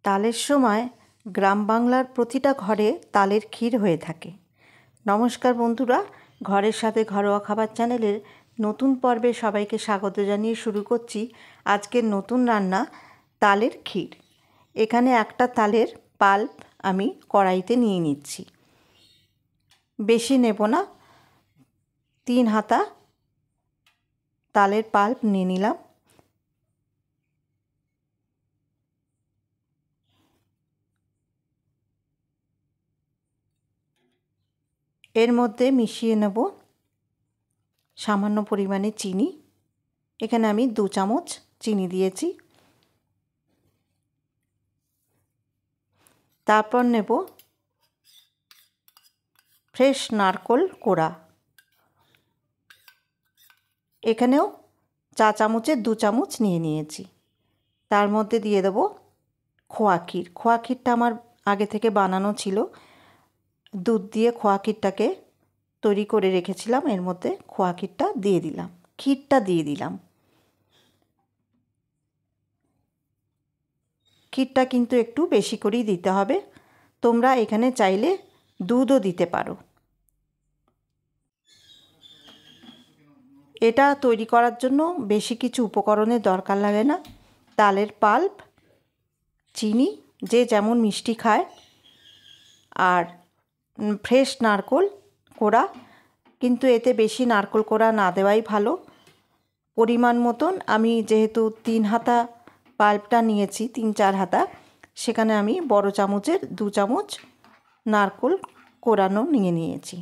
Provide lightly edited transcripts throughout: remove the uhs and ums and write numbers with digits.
তালের সময় গ্রাম বাংলার প্রতিটা ঘরে তালের ক্ষীর হয়ে থাকে। নমস্কার বন্ধুরা, ঘরের সাথে ঘরোয়া খাবার চ্যানেলের নতুন পর্বে সবাইকে স্বাগত জানিয়ে শুরু করছি আজকের নতুন রান্না তালের ক্ষীর। এখানে একটা তালের পাল্প আমি কড়াইতে নিয়ে নিচ্ছি, বেশি নেব না, 3 হাতা তালের পাল্প নিয়ে নিলাম। এর মধ্যে মিশিয়ে নেব সামান্য পরিমাণে চিনি। এখানে আমি 2 চামচ চিনি দিয়েছি। তারপর নেব ফ্রেশ নারকেল কোড়া, এখানেও চা চামচের 2 চামচ নিয়ে নিয়েছি। তার মধ্যে দিয়ে দেব খোয়া ক্ষীর। খোয়া ক্ষীরটা আমার আগে থেকে বানানো ছিল, দুধ দিয়ে খোয়া ক্ষীরটাকে তৈরি করে রেখেছিলাম। এর মধ্যে খোয়া ক্ষীরটা দিয়ে দিলাম, ক্ষীরটা দিয়ে দিলাম। ক্ষীরটা কিন্তু একটু বেশি করেই দিতে হবে। তোমরা এখানে চাইলে দুধও দিতে পারো। এটা তৈরি করার জন্য বেশি কিছু উপকরণের দরকার লাগে না। তালের পাল্প, চিনি, যে যেমন মিষ্টি খায়, আর ফ্রেশ নারকেল কোড়া। কিন্তু এতে বেশি নারকেল কোড়া না দেওয়াই ভালো। পরিমাণ মতন, আমি যেহেতু 3 হাতা পাল্পটা নিয়েছি, 3-4 হাতা, সেখানে আমি বড় চামচের 2 চামচ নারকেল কোড়ানো নিয়ে নিয়েছি।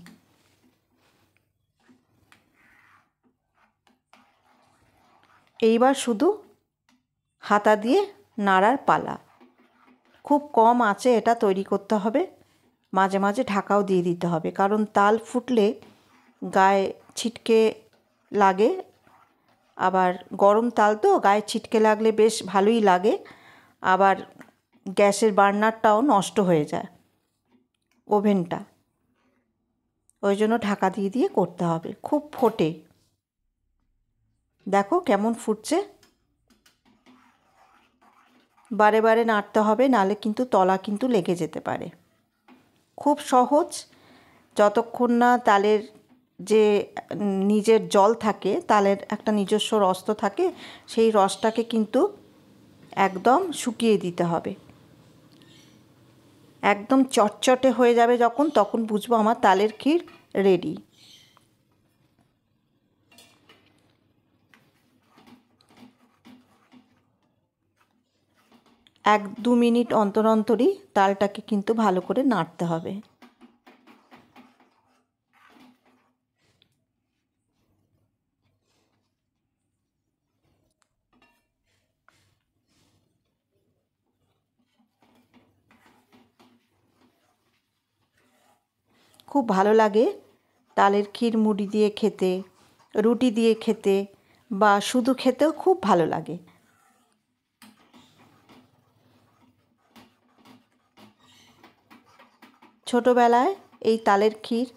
এইবার শুধু হাতা দিয়ে নাড়ার পালা। খুব কম আঁচে এটা তৈরি করতে হবে, মাঝে মাঝে ঢাকাও দিয়ে দিতে হবে, কারণ তাল ফুটলে গায়ে ছিটকে লাগে। আবার গরম তাল তো গায়ে ছিটকে লাগলে বেশ ভালোই লাগে, আবার গ্যাসের বার্নারটাও নষ্ট হয়ে যায়, ওভেনটা। ওই জন্য ঢাকা দিয়ে দিয়ে করতে হবে। খুব ফোটে, দেখো কেমন ফুটছে। বারে বারে নাড়তে হবে, নালে কিন্তু তলা কিন্তু লেগে যেতে পারে। খুব সহজ, যতক্ষণ না তালের যে নিজের জল থাকে, তালের একটা নিজস্ব রস তো থাকে, সেই রসটাকে কিন্তু একদম শুকিয়ে দিতে হবে। একদম চটচটে হয়ে যাবে যখন, তখন বুঝবো আমার তালের ক্ষীর রেডি। এক 2 মিনিট অন্তর অন্তরই তালটাকে কিন্তু ভালো করে নাড়তে হবে। খুব ভালো লাগে তালের ক্ষীর মুড়ি দিয়ে খেতে, রুটি দিয়ে খেতে, বা শুধু খেতেও খুব ভালো লাগে। ছোটোবেলায় এই তালের ক্ষীর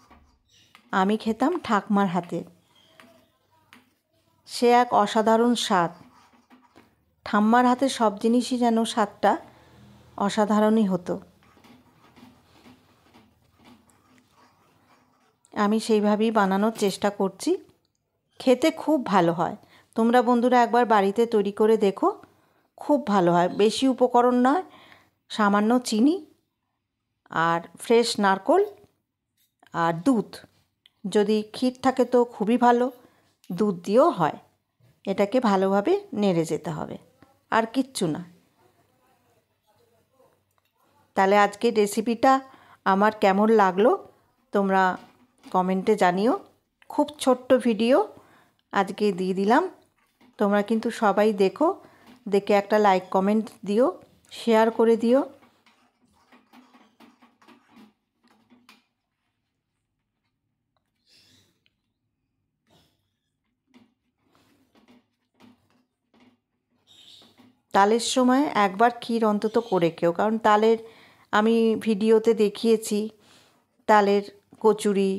আমি খেতাম ঠাকমার হাতে। সে এক অসাধারণ স্বাদ। ঠাম্মার হাতে সব জিনিসই যেন স্বাদটা অসাধারণই হতো। আমি সেইভাবেই বানানোর চেষ্টা করছি। খেতে খুব ভালো হয়। তোমরা বন্ধুরা একবার বাড়িতে তৈরি করে দেখো, খুব ভালো হয়। বেশি উপকরণ নয়, সামান্য চিনি আর ফ্রেশ নারকেল আর দুধ। যদি ক্ষীর থাকে তো খুবই ভালো, দুধ দিয়েও হয়। এটাকে ভালোভাবে নেড়ে যেতে হবে, আর কিচ্ছু না। তাহলে আজকের রেসিপিটা আমার কেমন লাগলো তোমরা কমেন্টে জানিও। খুব ছোট্ট ভিডিও আজকে দিয়ে দিলাম। তোমরা কিন্তু সবাই দেখো, দেখে একটা লাইক কমেন্ট দিও, শেয়ার করে দিও। তালের সময় একবার ক্ষীর অন্তত করে খেও, কারণ তালের আমি ভিডিওতে দেখিয়েছি তালের কচুরি,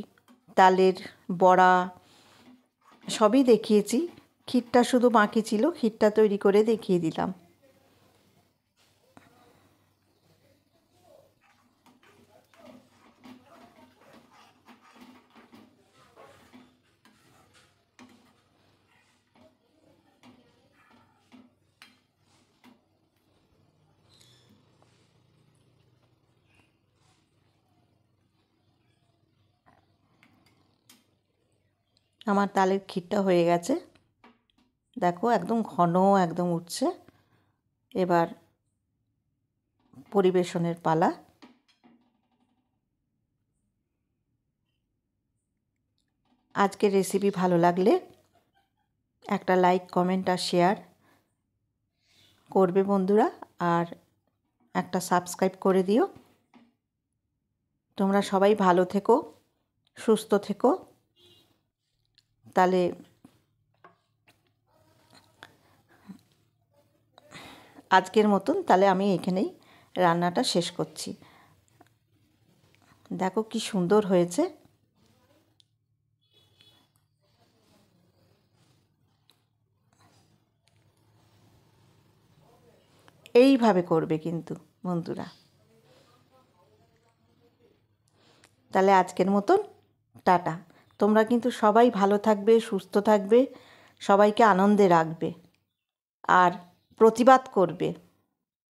তালের বড়া সবই দেখিয়েছি। ক্ষীরটা শুধু বাকি ছিল, ক্ষীরটা তৈরি করে দেখিয়ে দিলাম। আমার তালের ক্ষীরটা হয়ে গেছে, দেখো একদম ঘন একদম উঠছে। এবার পরিবেশনের পালা। আজকের রেসিপি ভালো লাগলে একটা লাইক, কমেন্ট আর শেয়ার করবে বন্ধুরা, আর একটা সাবস্ক্রাইব করে দিও। তোমরা সবাই ভালো থেকো, সুস্থ থেকো। তাহলে আজকের মতন তাহলে আমি এখানেই রান্নাটা শেষ করছি। দেখো কি সুন্দর হয়েছে। এইভাবে করবে কিন্তু বন্ধুরা। তাহলে আজকের মতন টাটা। তোমরা কিন্তু সবাই ভালো থাকবে, সুস্থ থাকবে, সবাইকে আনন্দে রাখবে আর প্রতিবাদ করবে।